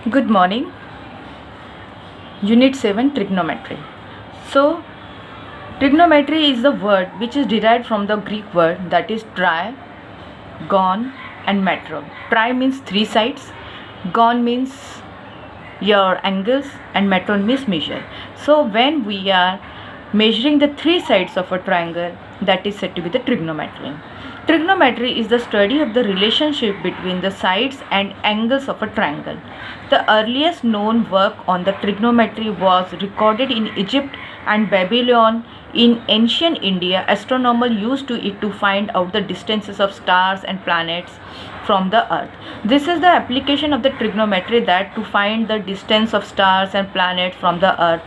Good morning. Unit 7 Trigonometry. So, trigonometry is the word which is derived from the Greek word that is tri, gon, and metron. Tri means three sides, gon means your angles, and metron means measure. So, when we are measuring the three sides of a triangle, that is said to be the trigonometry. Trigonometry is the study of the relationship between the sides and angles of a triangle. The earliest known work on the trigonometry was recorded in Egypt and Babylon. In ancient India, astronomers used it to find out the distances of stars and planets from the earth. This is the application of the trigonometry, that to find the distance of stars and planets from the earth.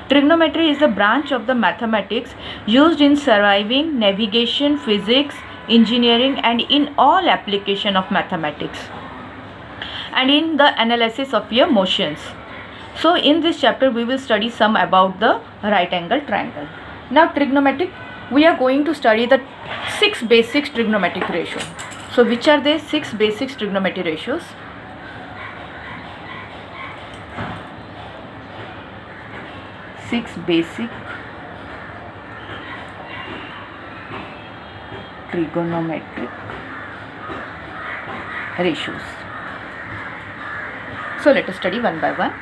Trigonometry is a branch of the mathematics used in surveying, navigation, physics, engineering, and in all application of mathematics, and in the analysis of your motions. So in this chapter we will study some about the right angle triangle. Now trigonometric, we are going to study the 6 basic trigonometric ratios. So which are the 6 basic trigonometric ratios? Six basic trigonometric ratios. So let us study one by one.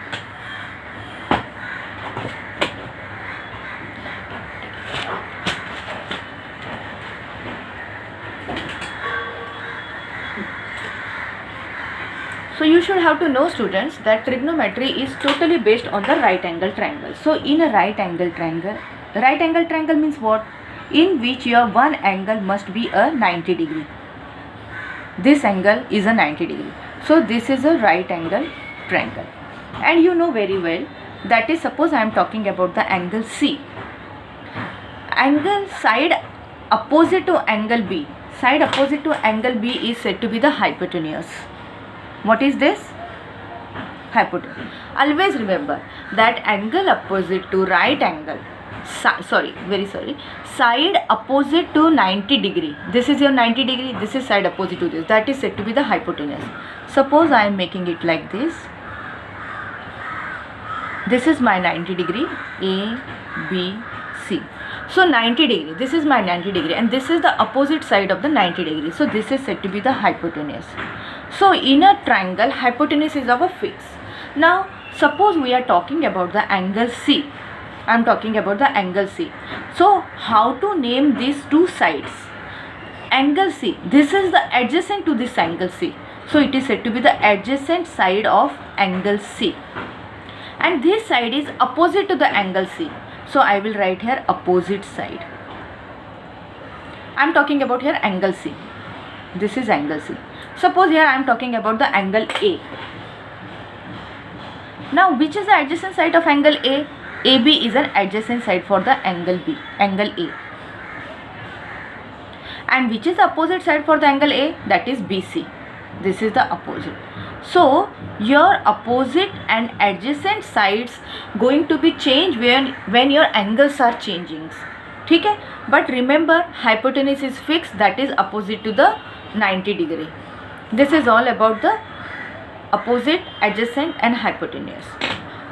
So you should have to know, students, that trigonometry is totally based on the right angle triangle. So in a right angle triangle means what? In which your one angle must be a 90 degree. This angle is a 90 degree. So this is a right angle triangle. And you know very well, that is, suppose I am talking about the angle C. Angle side opposite to angle B. Side opposite to angle B is said to be the hypotenuse. What is this? Hypotenuse. Always remember that angle opposite to right angle, side opposite to 90 degree. This is your 90 degree, this is side opposite to this. That is said to be the hypotenuse. Suppose I am making it like this. This is my 90 degree, A, B, C. So 90 degree, this is my 90 degree, and this is the opposite side of the 90 degree. So this is said to be the hypotenuse. So in a triangle, hypotenuse is our fix. Now suppose we are talking about the angle C. I am talking about the angle C. So how to name these two sides? Angle C, this is the adjacent to this angle C. So it is said to be the adjacent side of angle C. And this side is opposite to the angle C. So I will write here opposite side. I am talking about here angle C. This is angle C. Suppose here I am talking about the angle A. Now which is the adjacent side of angle A? AB is an adjacent side for the angle B, angle A. And which is the opposite side for the angle A? That is BC. This is the opposite. So your opposite and adjacent sides going to be changed when your angles are changing. Okay? But remember, hypotenuse is fixed, that is opposite to the 90 degree. This is all about the opposite, adjacent, and hypotenuse.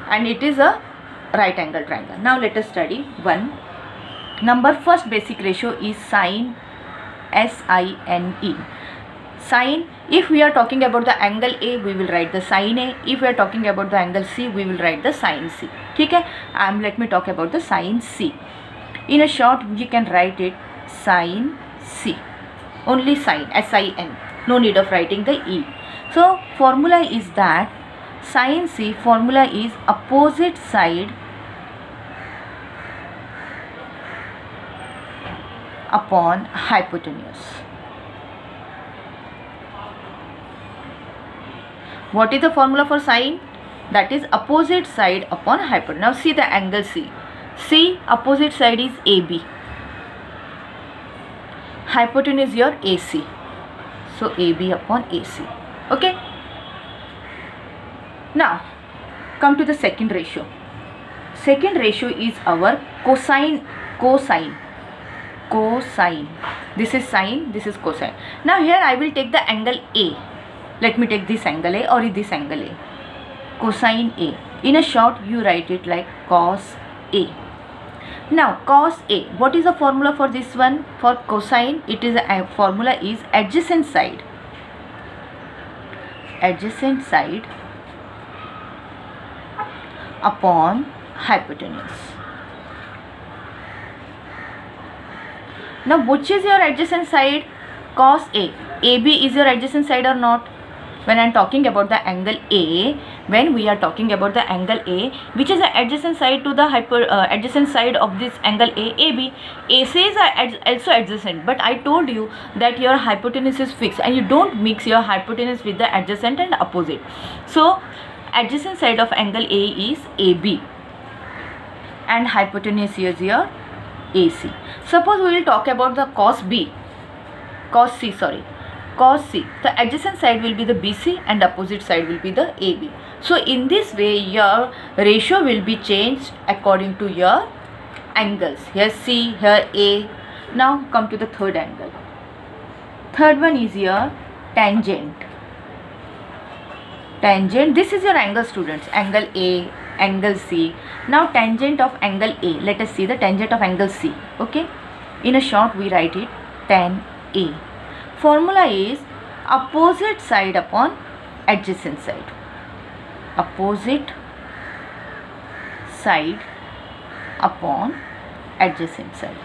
And it is a right angle triangle. Now let us study one. First basic ratio is sine, S-I-N-E. Sine, if we are talking about the angle A, we will write the sine A. If we are talking about the angle C, we will write the sine C. Okay? Let me talk about the sine C. In a short, you can write it sine C. Only sine, S-I-N. No need of writing the E. So formula is that sine C, formula is opposite side upon hypotenuse. What is the formula for sine? That is opposite side upon hypotenuse. Now see the angle C. C, opposite side is AB. Hypotenuse is your AC. So AB upon AC. Okay. Now come to the second ratio. Second ratio is our cosine. This is sine, this is cosine. Now here I will take the angle A. Let me take this angle A or this angle A. cosine A. In a short, you write it like cos A. Now cos A, what is the formula for this one? For cosine, it is a formula is adjacent side. Adjacent side upon hypotenuse. Now which is your adjacent side? Cos A. AB is your adjacent side or not? When I am talking about the angle A, when we are talking about the angle A, which is the adjacent side to the adjacent side of this angle A, AB. AC is also adjacent, but I told you that your hypotenuse is fixed and you don't mix your hypotenuse with the adjacent and opposite. So adjacent side of angle A is AB and hypotenuse is your AC. Suppose we will talk about the cos C. Cos C, the adjacent side will be the BC and opposite side will be the AB. So in this way your ratio will be changed according to your angles. Here C, here A. Now come to the third angle. Third one is your tangent. Tangent, this is your angle, students. Angle A, angle C. Now tangent of angle A. Let us see the tangent of angle C. Okay. In a short we write it tan A. Formula is opposite side upon adjacent side. Opposite side upon adjacent side.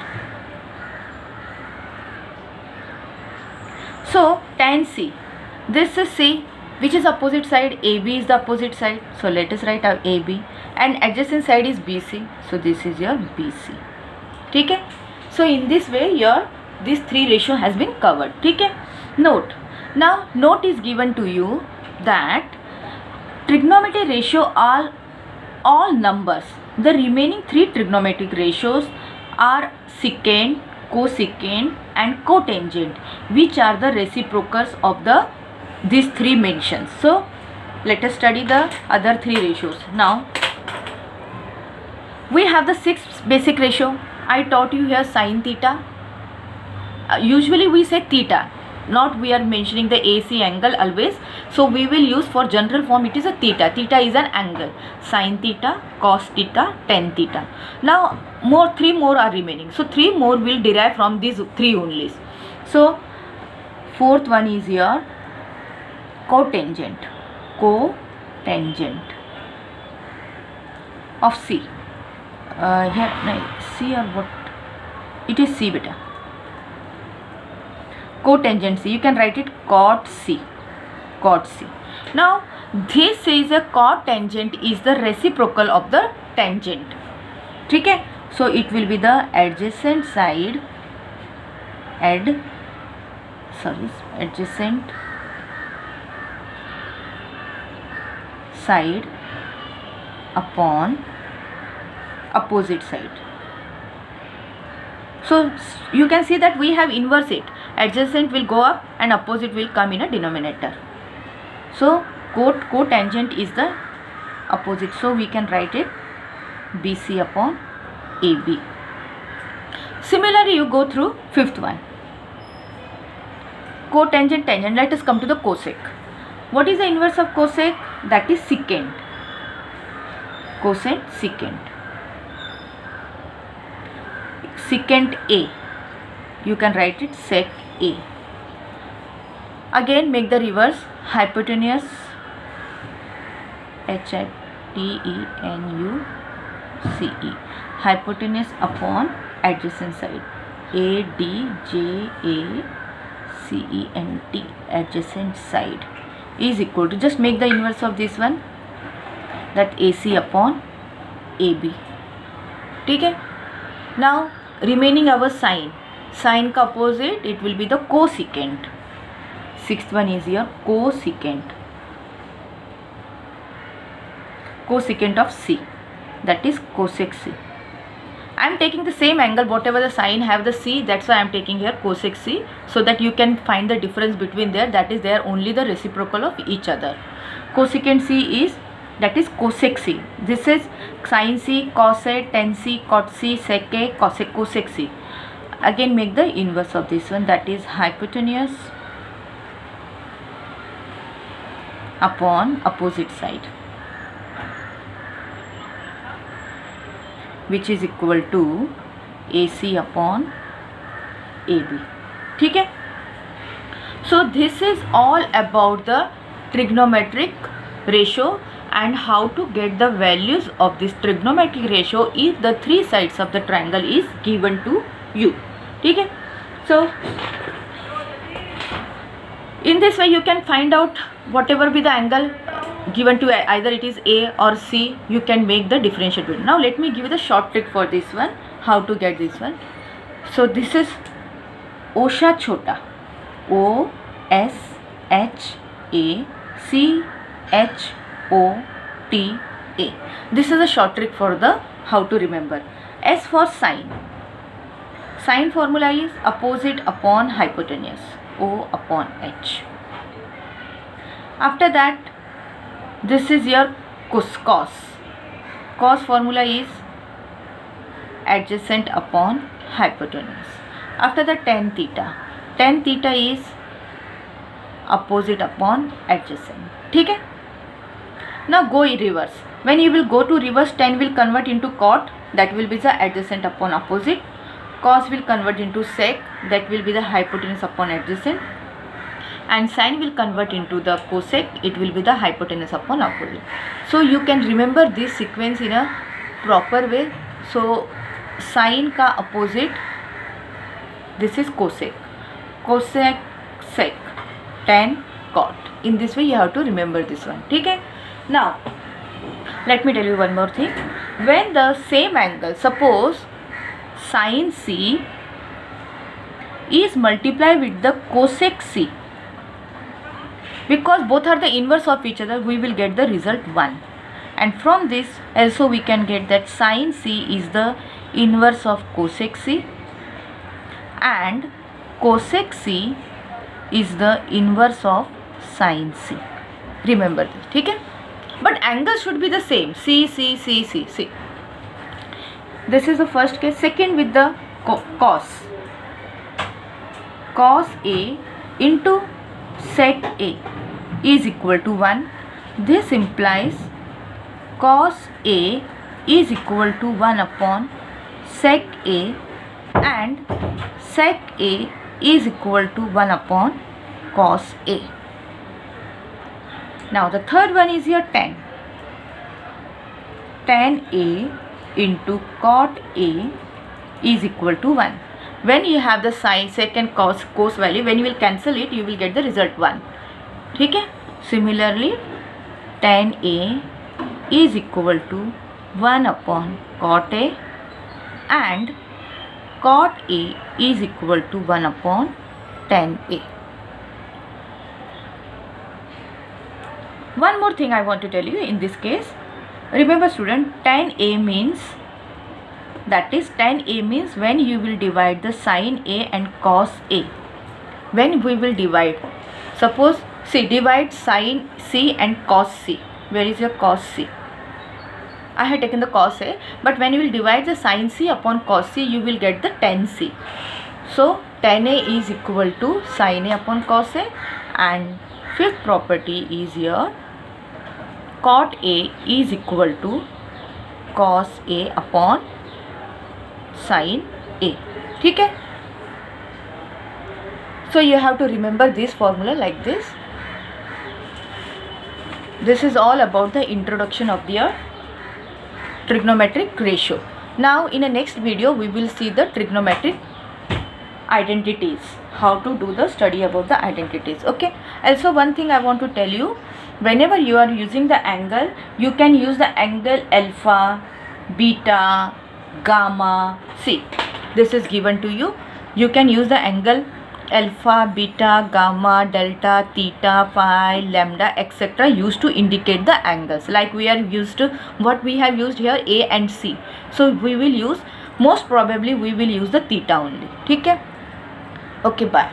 So tan C, this is C, which is opposite side. AB is the opposite side, so let us write our AB, and adjacent side is BC, so this is your BC. Okay. So in this way your this three ratio has been covered. Okay. Note, now note is given to you that trigonometric ratio are all numbers. The remaining three trigonometric ratios are secant, cosecant and cotangent, which are the reciprocals of these three mentions. So let us study the other three ratios. Now we have the sixth basic ratio. I taught you here sin theta. Usually we say theta, not we are mentioning the AC angle always. So we will use for general form, it is a theta. Theta is an angle. Sin theta, cos theta, tan theta. Now three more are remaining. So three more will derive from these three only. So fourth one is your cotangent. Cotangent of C. Here C or what? It is C beta. Cotangent C, you can write it cot C. Cot C. Now this is a cotangent is the reciprocal of the tangent. Okay. So it will be the adjacent side adjacent side upon opposite side. So you can see that we have inverse it. Adjacent will go up and opposite will come in a denominator. So cotangent is the opposite. So we can write it BC upon AB. Similarly, you go through fifth one. Cotangent, tangent. Let us come to the cosec. What is the inverse of cosec? That is secant. Cosec, secant. Secant A. You can write it sec A. Again make the reverse. Hypotenuse HIPTENUCE. Hypotenuse upon adjacent side. ADJACENT. Adjacent side is equal to, just make the inverse of this one, that AC upon AB. Okay. Now remaining our sine. Sine का opposite it will be the cosecant. Sixth one is your cosecant. Cosecant of C, that is cosec C. I am taking the same angle, whatever the sine have the C, that's why I am taking here cosec C, so that you can find the difference between there, that is they are only the reciprocal of each other. Cosecant C is, that is cosec C. This is sin C, cos A, tan C, cot C, sec A, cosec C. Again make the inverse of this one, that is hypotenuse upon opposite side. Which is equal to AC upon AB. ठीक है. So this is all about the trigonometric ratio and how to get the values of this trigonometric ratio if the three sides of the triangle is given to you. ठीक है. So in this way you can find out whatever be the angle given to either it is A or C, you can make the differential between. Now let me give you the short trick for this one, how to get this one. So this is OSHA chota, OSHACHOTA. This is a short trick for the how to remember. S for sine. Sine formula is opposite upon hypotenuse, O upon H. After that, this is your cos. Cos formula is adjacent upon hypotenuse. After that, tan theta. Tan theta is opposite upon adjacent. ठीक है. Now go in reverse. When you will go to reverse, tan will convert into cot, that will be the adjacent upon opposite. Cos will convert into sec, that will be the hypotenuse upon adjacent. And sine will convert into the cosec, it will be the hypotenuse upon opposite. So you can remember this sequence in a proper way. So sine का opposite, this is cosec, cosec sec, tan cot. In this way you have to remember this one. ठीक है. Now let me tell you one more thing. When the same angle, suppose sin C is multiplied with the cosec C, because both are the inverse of each other, we will get the result 1. And from this also we can get that sin C is the inverse of cosec C and cosec C is the inverse of sin C. Remember this. ठीक है. But angle should be the same. C. This is the first case. Second with the cos. Cos A into sec A is equal to 1. This implies cos A is equal to 1 upon sec A and sec A is equal to 1 upon cos A. Now the third one is your tan. Tan A into cot A is equal to 1. When you have the sine, sec and cos value, when you will cancel it, you will get the result 1. ठीक है. Similarly, tan A is equal to 1 upon cot A and cot A is equal to 1 upon tan A. One more thing I want to tell you in this case. Remember student, tan A means, that is tan A means when you will divide the sin A and cos A. When we will divide, suppose see, divide sin C and cos C. Where is your cos C? I have taken the cos A, but when you will divide the sin C upon cos C, you will get the tan C. So tan A is equal to sin A upon cos A, and fifth property is your cot A is equal to cos A upon sin A. ठीक है. So you have to remember this formula like this. This is all about the introduction of the trigonometric ratio. Now in the next video we will see the trigonometric identities, how to do the study about the identities. Okay. Also one thing I want to tell you, whenever you are using the angle, you can use the angle alpha, beta, gamma. See, this is given to you. You can use the angle alpha, beta, gamma, delta, theta, phi, lambda, etc. used to indicate the angles. Like we are used to, what we have used here, A and C. So we will use, most probably we will use the theta only. ठीक है. Okay, bye.